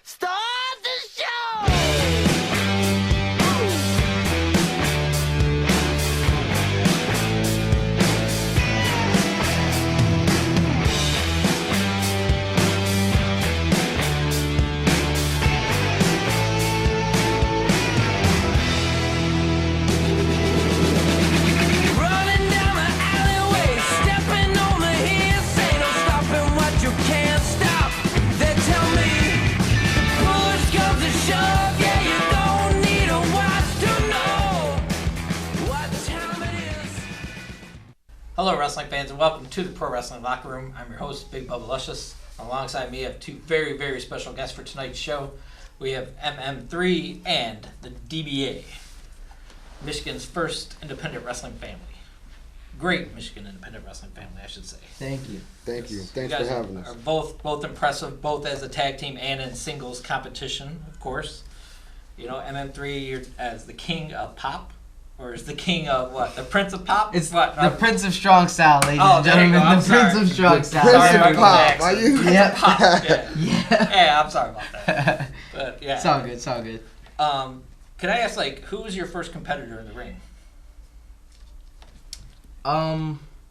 Start the show! Hello, wrestling fans, and welcome to the Pro Wrestling Locker Room. I'm your host, Big Bubba Luscious. Alongside me, I have two very, very special guests for tonight's show. We have MM3 and the DBA, Michigan's first independent wrestling family. Great Michigan independent wrestling family, I should say. Thank you. Thanks for having us. Are both impressive, both as a tag team and in singles competition, of course. You know, MM3, you're as the king of pop. Or is the king of what? The Prince of Pop? It's what? The Prince of Strong Style, ladies and there you gentlemen. go. I'm The Prince of Strong Style. Prince Sorry, of Pop. Are you? Prince of Pop. Yeah. Yeah. I'm sorry about that. But yeah. It's all good. It's all good. Can I ask, like, who was your first competitor in the ring?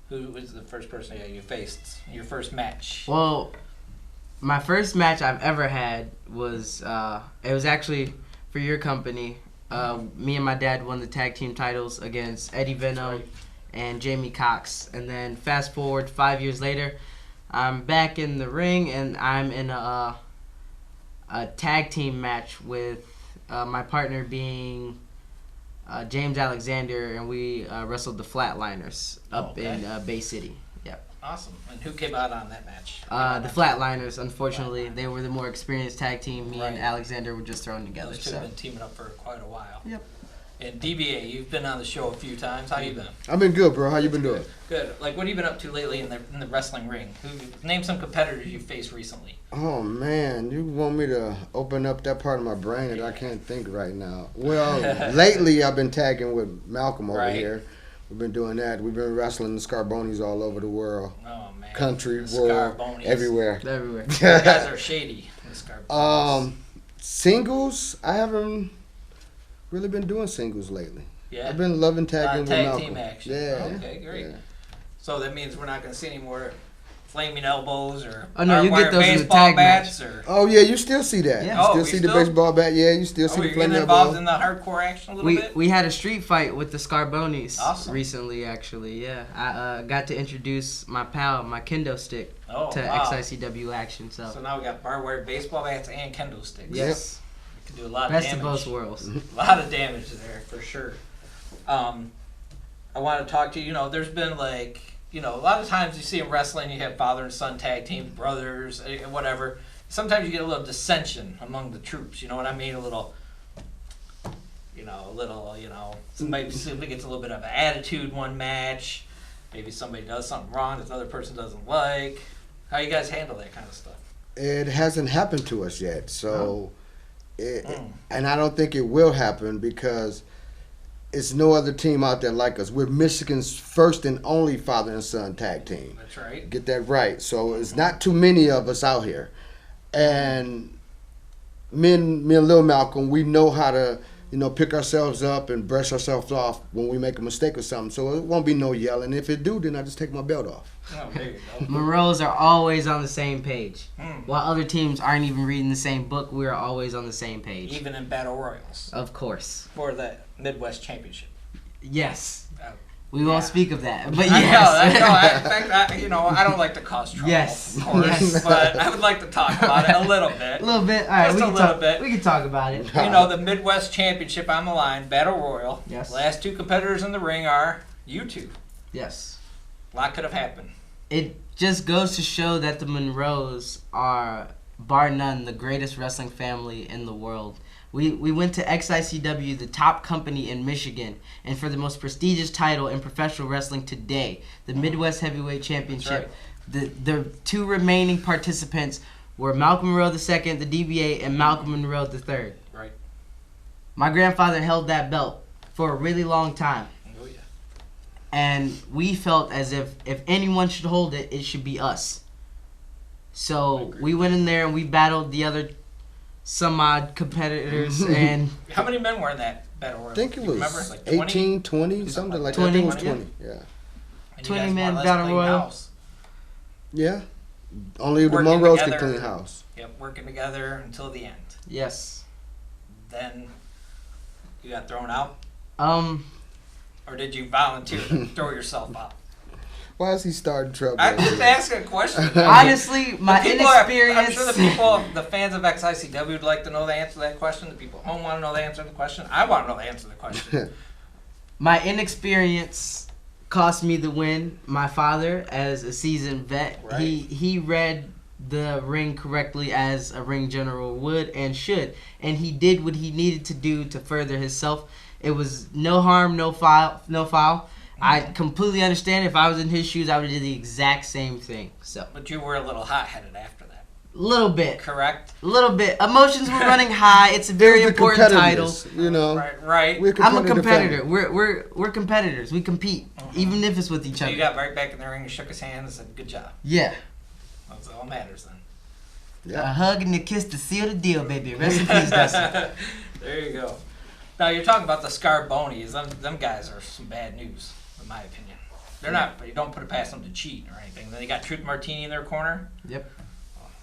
Who was the first person you faced? Your first match? Well, my first match I've ever had was it was actually for your company. Me and my dad won the tag team titles against Eddie Venom and Jamie Cox. And then fast forward 5 years later, I'm back in the ring and I'm in a tag team match with my partner being James Alexander, and we wrestled the Flatliners up in Bay City. Yep. Awesome. And who came out on that match? The Flatliners, unfortunately, they were the more experienced tag team. Me and Alexander were just thrown together. Those two have been teaming up for quite a while. Yep. And DBA, you've been on the show a few times. How you been? I've been good, bro. How you been doing? Good. Like, what have you been up to lately in the wrestling ring? Name some competitors you faced recently. Oh, man. You want me to open up that part of my brain that I can't think right now. Well, lately I've been tagging with Malcolm over here. We've been doing that. We've been wrestling the Scarbonis all over the world. Oh, man. Country, the world, Scarbonis. everywhere. Everywhere. You guys are shady. The Scarbonis. Singles, I haven't really been doing singles lately. Yeah. I've been loving tagging with tag Malcolm. team action. Yeah. Okay, great. Yeah. So that means we're not going to see any more flaming elbows or you get those in the baseball tag bats match. or. Oh, yeah, you still see that. Yeah. You Oh, still see the baseball bat. Yeah, you still see the you're flaming getting involved elbow. in the hardcore action a little bit? We had a street fight with the Scarbonis recently, actually. Yeah, I got to introduce my pal, my kendo stick, to XICW action. So now we got barbed wire baseball bats and kendo sticks. yes, We can do a lot of best damage. of both worlds. A lot of damage there for sure. I want to talk to you. You know, there's been like, you know, a lot of times you see in wrestling, you have father and son tag teams, brothers, whatever. Sometimes you get a little dissension among the troops. You know what I mean? Somebody gets a little bit of an attitude one match. Maybe somebody does something wrong that the other person doesn't like. How you guys handle that kind of stuff? It hasn't happened to us yet, so and I don't think it will happen because it's no other team out there like us. We're Michigan's first and only father and son tag team. That's right. Get that right. So it's not too many of us out here, and me and Lil Malcolm, we know how to pick ourselves up and brush ourselves off when we make a mistake or something. So it won't be no yelling. If it do, then I just take my belt off. Oh, there you go. Monroes are always on the same page. While other teams aren't even reading the same book, we are always on the same page. Even in battle royals. Of course. For the Midwest Championship. Yes. Oh, We won't speak of that, but I yes. know. I don't like to cause trouble, Yes. of course, Yes. but I would like to talk about it a little bit. A little bit. All right, Just a little bit. We can talk about it. You know, the Midwest Championship on the line, Battle Royal. Yes. Last two competitors in the ring are you two. Yes. A lot could have happened. It just goes to show that the Monroes are, bar none, the greatest wrestling family in the world. We went to XICW, the top company in Michigan, and for the most prestigious title in professional wrestling today, the Midwest Heavyweight Championship. Right. The two remaining participants were Malcolm Monroe II, the DBA, and Malcolm Monroe III. Right. My grandfather held that belt for a really long time. Oh, yeah. And we felt as if anyone should hold it, it should be us. So we went in there and we battled the other some odd competitors, and How many men were in that battle royal? I think it Do you was remember? Like 20? 18, 20, something like that. I think it was 20, 20. Yeah. And you 20 guys more or man less battle cleaned royal. house. Yeah. Only the Working Monroes could together. clean house. Yep, working together until the end. yes. Then you got thrown out, Um, or did you volunteer to throw yourself out? Why is he starting trouble? I'm just asking a question. honestly, my I'm inexperience. sure the fans of XICW would like to know the answer to that question. The people at home want to know the answer to the question. I want to know the answer to the question. My inexperience cost me the win. My father, as a seasoned vet, Right. he read the ring correctly as a ring general would and should, and he did what he needed to do to further himself. It was no harm, no foul, no foul. I completely understand. If I was in his shoes, I would do the exact same thing. So But you were a little hot-headed after that, a little bit, correct? Emotions were running high. It's a very The important title. competitiveness, You know, Right. we're I'm a competitive competitor. family. We're competitors. We compete, even if it's with each So other. you got right back in the ring and shook his hand and said, good job. Yeah. That's all that matters then. Yeah. A hug and a kiss to seal the deal, baby. Rest in peace, Dustin. There you go. Now you're talking about the Scarbonies. Them guys are some bad news, in my opinion. They're not. You don't put it past them to cheat or anything. Then you got Truth Martini in their corner. Yep.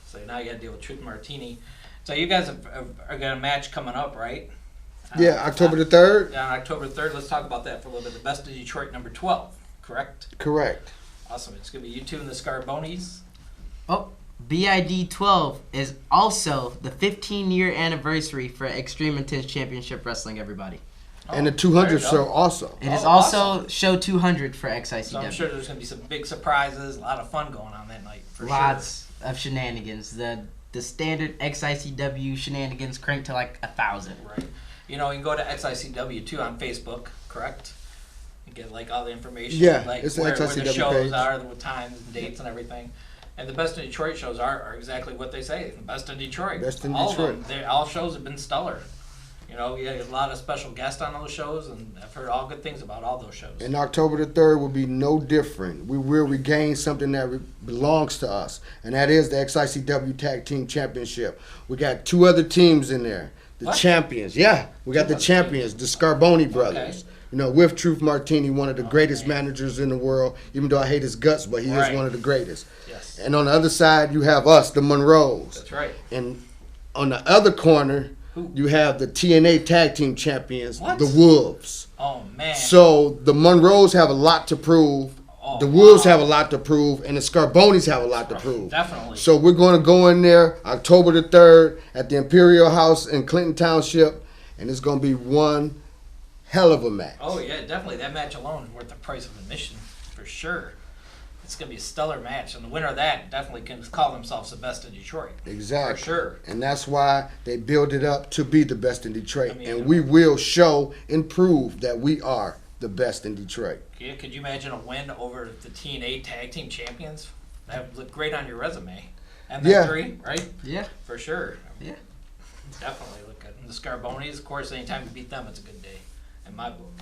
So now you got to deal with Truth Martini. So you guys are got a match coming up, right? Yeah, October the 3rd. Yeah, on October 3rd. Let's talk about that for a little bit. The Best of Detroit number 12, correct? Correct. Awesome. It's going to be you two and the Scarbonies. Oh, BID 12 is also the 15-year anniversary for Extreme Intense Championship Wrestling, everybody. And the there 200 you go. show also. It is Oh, also awesome. show 200 for XICW. So I'm sure there's going to be some big surprises, a lot of fun going on that night, for Lots of shenanigans. The standard XICW shenanigans cranked to like 1,000. sure. Right. You know, you can go to XICW too on Facebook, correct? You get like all the information, Yeah, like it's the where the XICW shows page. are, the times and dates and everything. And the Best in Detroit shows are exactly what they say. The Best in Detroit. Best in all Detroit. Of them, all shows have been stellar. You know, you had a lot of special guests on those shows, and I've heard all good things about all those shows. And October the 3rd will be no different. We will regain something that belongs to us, and that is the XICW Tag Team Championship. We got 2 other teams in there. The What? champions. Yeah, we got Two the other champions, the Scarboni brothers. Okay. You know, with Truth Martini, one of the greatest man. managers in the world, even though I hate his guts, but he Right. is one of the greatest. Yes, And on the other side, you have us, the Monroes. that's right. And on the other corner, Who? you have the TNA Tag Team Champions, What? the Wolves. Oh man. So the Monroes have a lot to prove. Oh, The Wolves wow. have a lot to prove, and the Scarbonis have a lot to prove. Definitely. So we're going to go in there October the 3rd at the Imperial House in Clinton Township, and it's going to be one hell of a match. Oh yeah, definitely. That match alone is worth the price of admission for sure. It's gonna be a stellar match, and the winner of that definitely can call themselves the Best in Detroit. Exactly. For sure. And that's why they build it up to be the best in Detroit. I mean, And we will show and prove that we are the best in Detroit. Yeah, could you imagine a win over the TNA Tag Team Champions? That would look great on your resume. And Yeah. 3, right? Yeah. For sure. Yeah. Definitely look good. And the Scarbonies, of course, anytime you beat them, it's a good day in my book.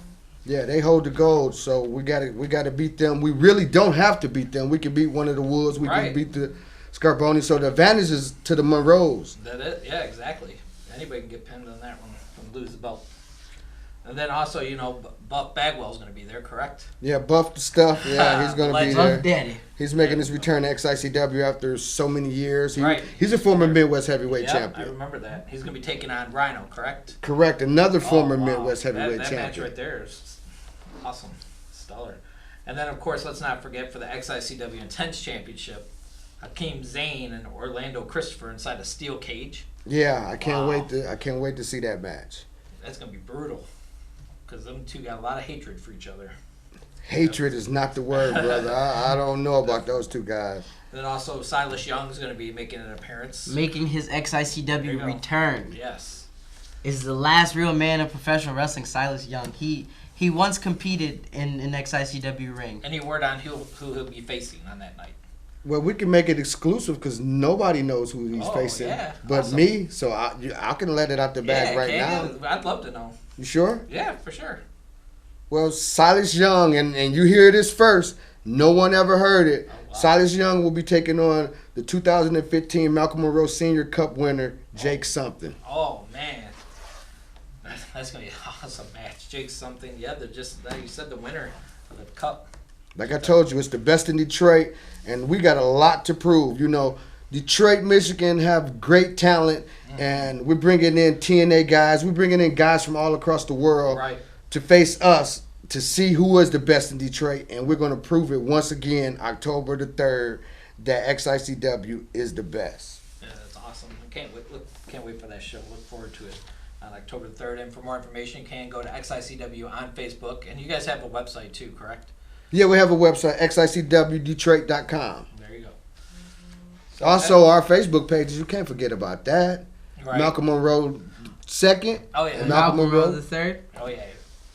Yeah, they hold the gold, so we gotta beat them. We really don't have to beat them. We can beat one of the Wolves. We Right. can beat the Scarboni. So the advantage is to the Monroes. That it? Yeah, exactly. Anybody can get pinned on that one and lose the belt. And then also, you know, Buff Bagwell's going to be there, correct? Yeah, Buff the stuff. Yeah, he's gonna be Legend. there. Love Daddy. He's making his return to XICW after so many years. Right. He's a former Midwest heavyweight Yeah, I champion. remember that. He's going to be taking on Rhino, correct? Correct. Another former Oh, wow. Midwest heavyweight that match champion. right there is awesome. Stellar. And then, of course, let's not forget for the XICW Intense Championship, Hakeem Zane and Orlando Christopher inside a steel cage. Yeah, I can't Wow. wait to see that match. That's going to be brutal because them two got a lot of hatred for each other. Hatred is not the word, brother. I don't know about those two guys. Then also Silas Young's going to be making an appearance. Making his There you XICW go. return Yes. is the last real man of professional wrestling, Silas Young. He once competed in an XICW ring. Any word on who he'll be facing on that night? Well, we can make it exclusive because nobody knows who he's Oh, facing, yeah. but Awesome. me. So I can let it out the bag right now. can you? I'd love to know. You sure? Yeah, for sure. Well, Silas Young, and you hear this first. No one ever heard it. Oh, wow. Silas Young will be taking on the 2015 Malcolm Monroe Senior Cup winner, Jake Something. Oh, man. That's going to be an awesome match. Jake Something. Yeah, they're just, like you said, the winner of the Cup. Like I told you, it's the best in Detroit, and we got a lot to prove. Detroit, Michigan have great talent, and we're bringing in TNA guys. We're bringing in guys from all across the world to face us to see who is the best in Detroit, and we're going to prove it once again October the 3rd that XICW is the best. Yeah, that's awesome. Can't wait for that show. Look forward to it on October the 3rd. And for more information, you can go to XICW on Facebook. And you guys have a website too, correct? Yeah, we have a website, xicwdetroit.com. There you go. So also, our Facebook pages, you can't forget about that. Right. Malcolm Monroe 2nd. Oh, yeah. And Malcolm Monroe the 3rd. Oh, yeah.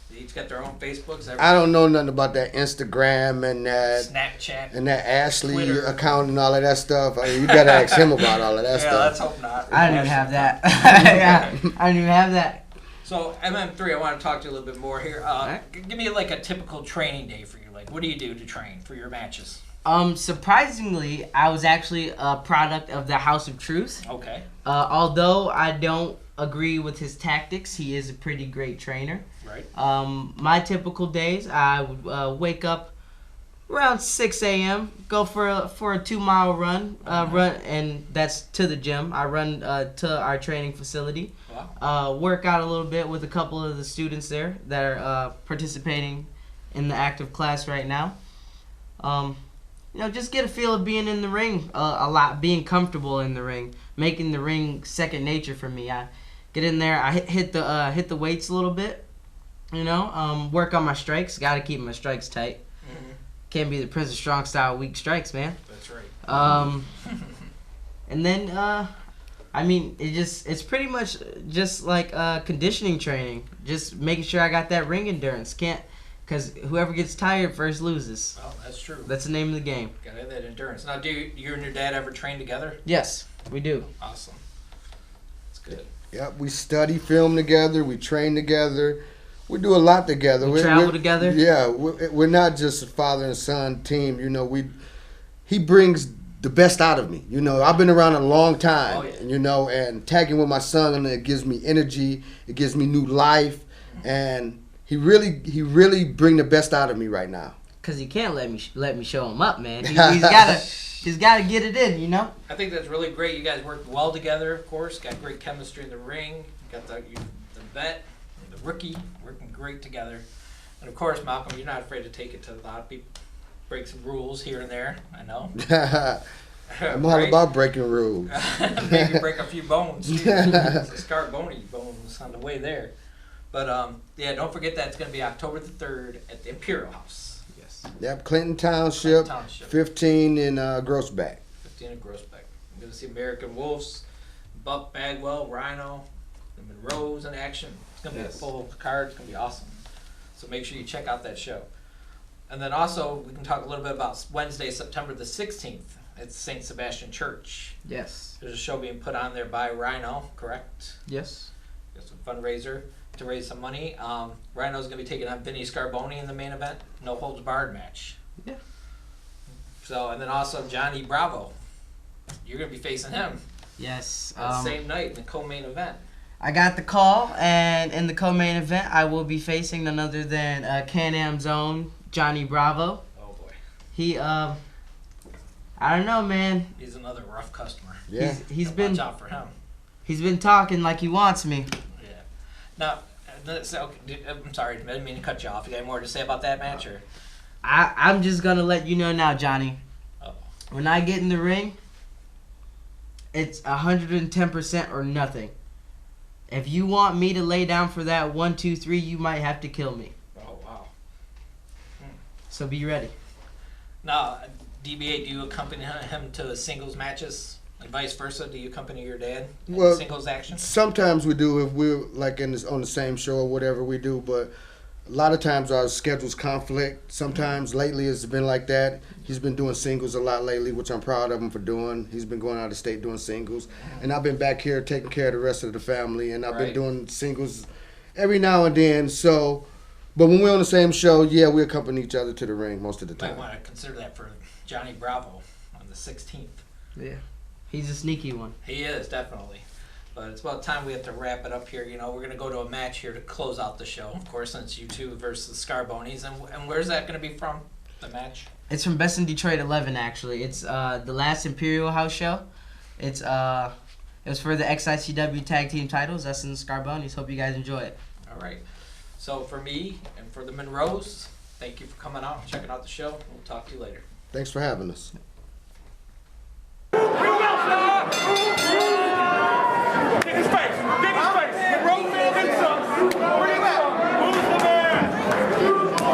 They each got their own Facebooks. I don't know nothing about that Instagram and that Snapchat. and that Ashley Twitter. account and all of that stuff. You gotta ask him about all of that Yeah, stuff. let's hope not. I didn't even have that. Yeah, I didn't even have that. So, MM3, I want to talk to you a little bit more here. Give me like a typical training day for you. Like, what do you do to train for your matches? Surprisingly, I was actually a product of the House of Truth. Okay. Although I don't agree with his tactics, he is a pretty great trainer. Right. My typical days, I would wake up around 6 a.m., go for a 2-mile run, and that's to the gym. I run to our training facility. Wow. Work out a little bit with a couple of the students there that are participating in the active class right now. Just get a feel of being in the ring a lot, being comfortable in the ring, making the ring second nature for me. I get in there, I hit the weights a little bit, work on my strikes. Got to keep my strikes tight. Mm-hmm. Can't be the Prince of Strong style weak strikes, man. That's right. And then it's pretty much just like conditioning training, just making sure I got that ring endurance. Because whoever gets tired first loses. Oh, that's true. That's the name of the game. Gotta have that endurance. Now, do you and your dad ever train together? Yes, we do. Awesome. That's good. Yep, we study film together. We train together. We do a lot together. We travel together. Yeah, we're not just a father and son team. He brings the best out of me. I've been around a long time. Oh, yeah. And tagging with my son, and it gives me energy. It gives me new life, and he really bring the best out of me right now. Cause he can't let me show him up, man. He's gotta get it in, I think that's really great. You guys work well together, of course. Got great chemistry in the ring. You got the vet and the rookie working great together. And of course, Malcolm, you're not afraid to take it to a lot of people. Break some rules here and there. I know. I'm all about breaking rules. Maybe break a few bones too. Scar bony bones on the way there. But don't forget that it's going to be October the 3rd at the Imperial House. Yes. Yep, Clinton Township. 15 in Grossback. 15 in Grossback. I'm going to see American Wolves, Buck Bagwell, Rhino, the Monroes in action. It's going to be a full card. It's going to be awesome. So make sure you check out that show. And then also, we can talk a little bit about Wednesday, September the 16th at St. Sebastian Church. Yes. There's a show being put on there by Rhino, correct? Yes. It's a fundraiser to raise some money. Rhino's going to be taking on Vinny Scarboni in the main event. No holds barred match. Yeah. So, and then also Johnny Bravo. You're going to be facing him. Yes. The same night in the co-main event. I got the call, and in the co-main event, I will be facing none other than Can-Am's own Johnny Bravo. Oh, boy. He, I don't know, man. He's another rough customer. Yeah. He's been... Watch out for him. He's been talking like he wants me. Yeah. Now, I'm sorry, I didn't mean to cut you off. You got any more to say about that match? Or? I'm just going to let you know now, Johnny. Oh. When I get in the ring, it's 110% or nothing. If you want me to lay down for that 1, 2, 3, you might have to kill me. Oh, wow. So be ready. Now, DBA, do you accompany him to the singles matches? And vice versa, do you accompany your dad in Well, singles action? Sometimes we do if we're like on the same show or whatever we do, but a lot of times our schedules conflict. Sometimes lately it's been like that. He's been doing singles a lot lately, which I'm proud of him for doing. He's been going out of state doing singles. And I've been back here taking care of the rest of the family, and I've been doing singles every now and then. So, but when we're on the same show, yeah, we accompany each other to the ring most of the You might time. want to consider that for Johnny Bravo on the 16th. Yeah. He's a sneaky one. He is, definitely. But it's about time we have to wrap it up here. You know, we're going to go to a match here to close out the show. Of course, since you two versus the Scarbonies. And where's that going to be from, the match? It's from Best in Detroit 11, actually. It's the last Imperial House show. It was for the XICW Tag Team titles. Us and the Scarbonies. Hope you guys enjoy it. All right. So for me and for the Monroes, thank you for coming out and checking out the show. We'll talk to you later. Thanks for having us. Get his face! Get his face! Monroe man himself! Where you at? Who's the man? Who's the man?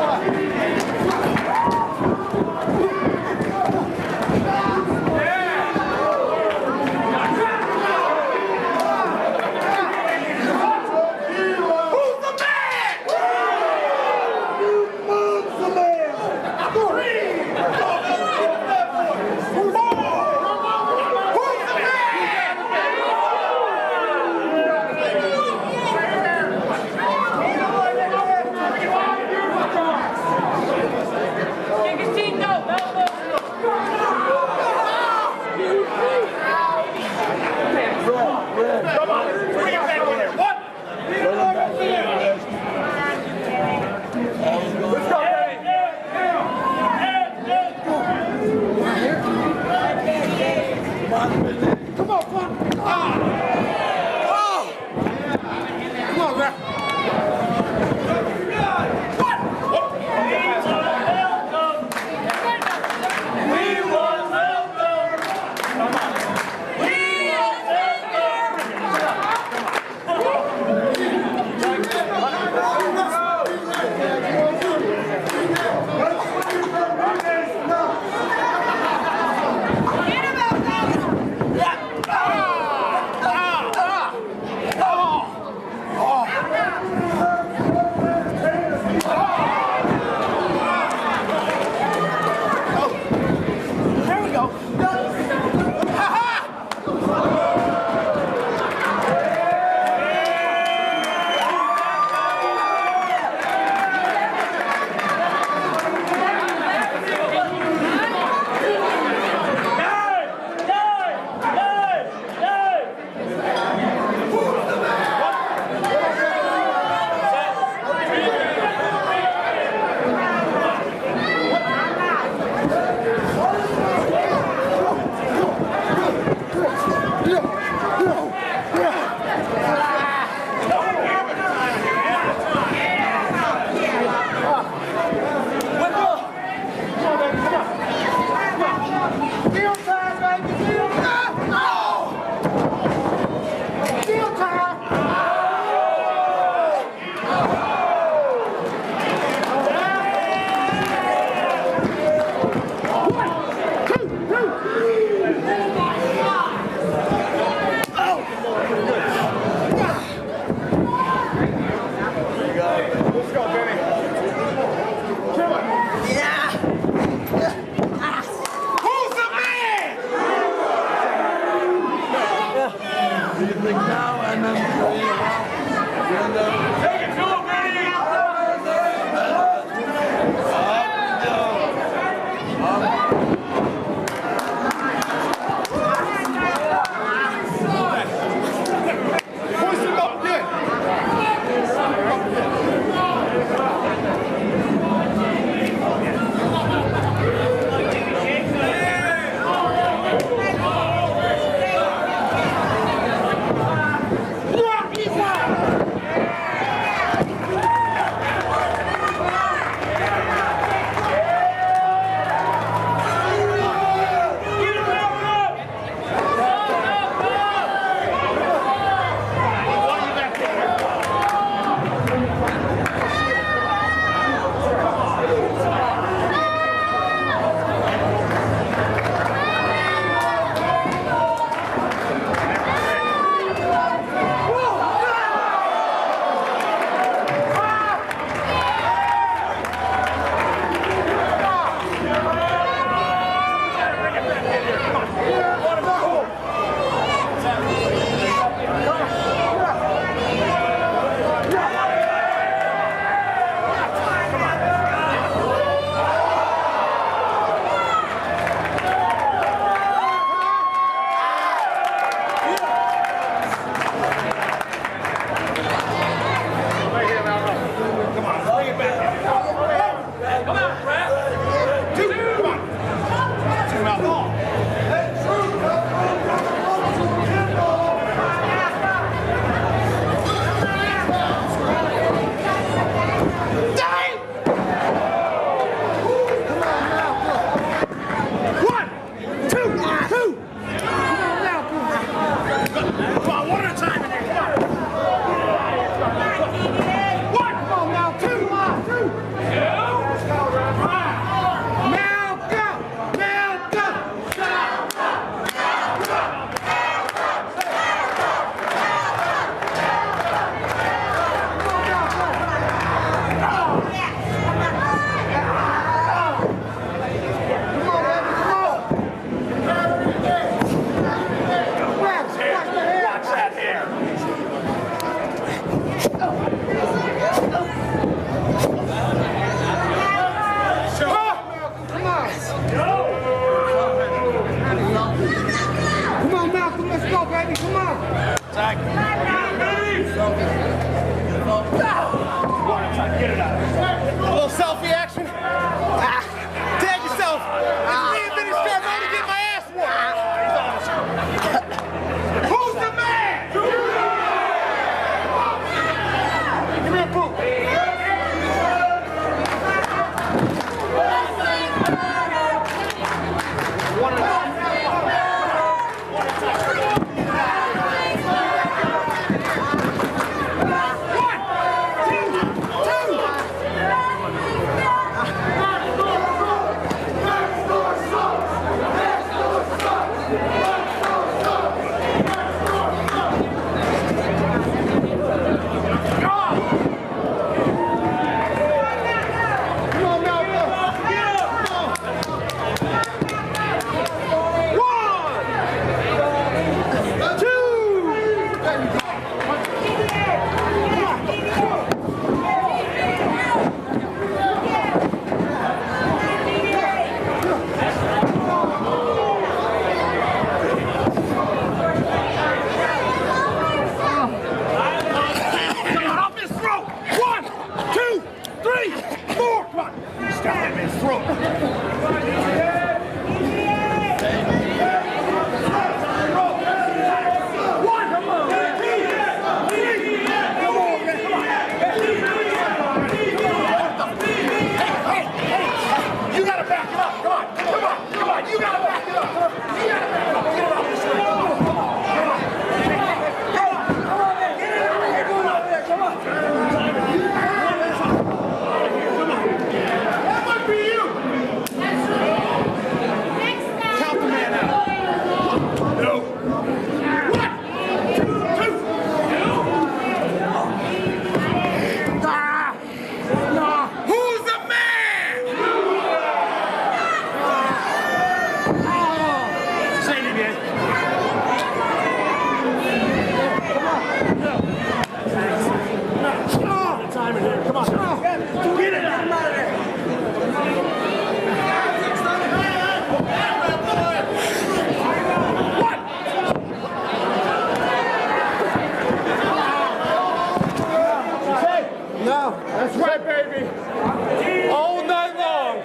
baby. All night long.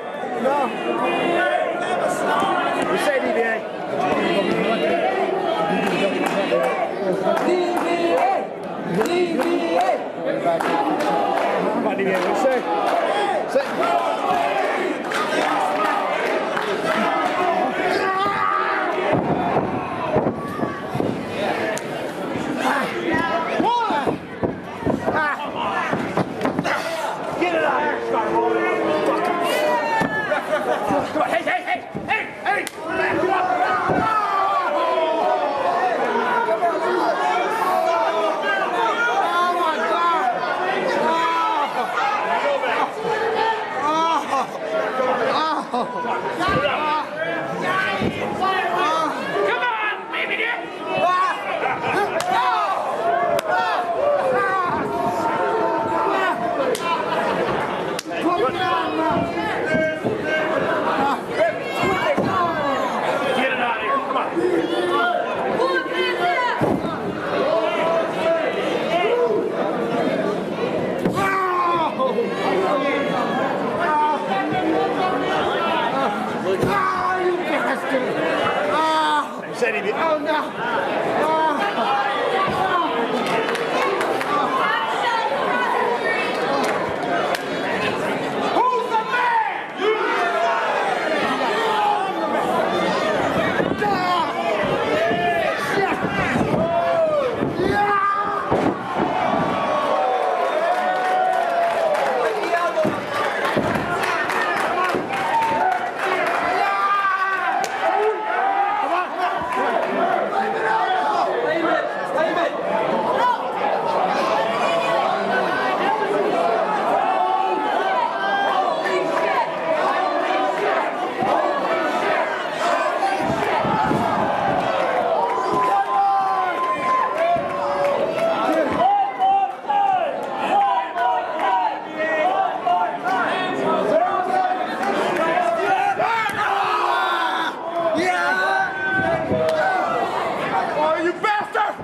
You say DBA. DBA. Come on, DBA. What you say? Say. Come on, hey! Back it up! Come on, baby dear! Get it out of here, come on. Oh no! Who's the man? Oh, you bastard!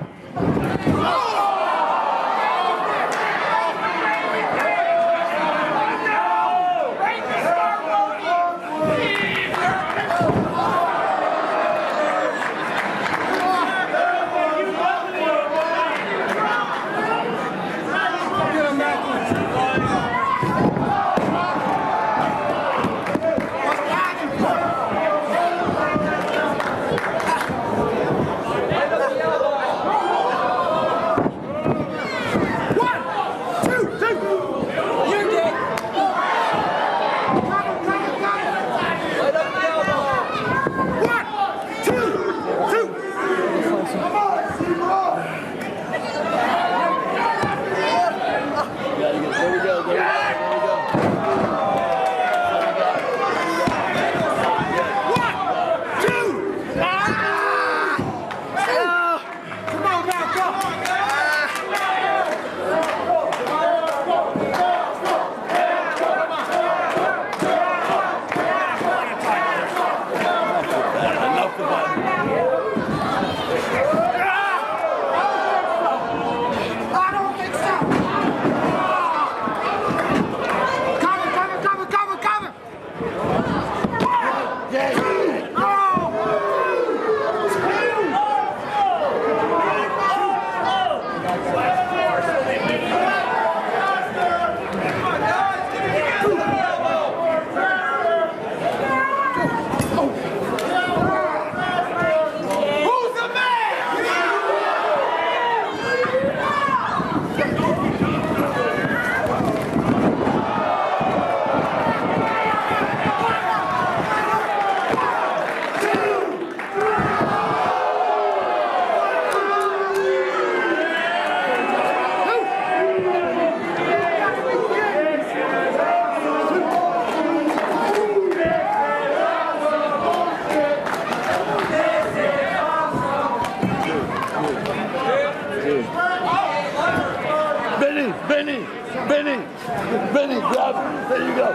Benny, grab it. There you go.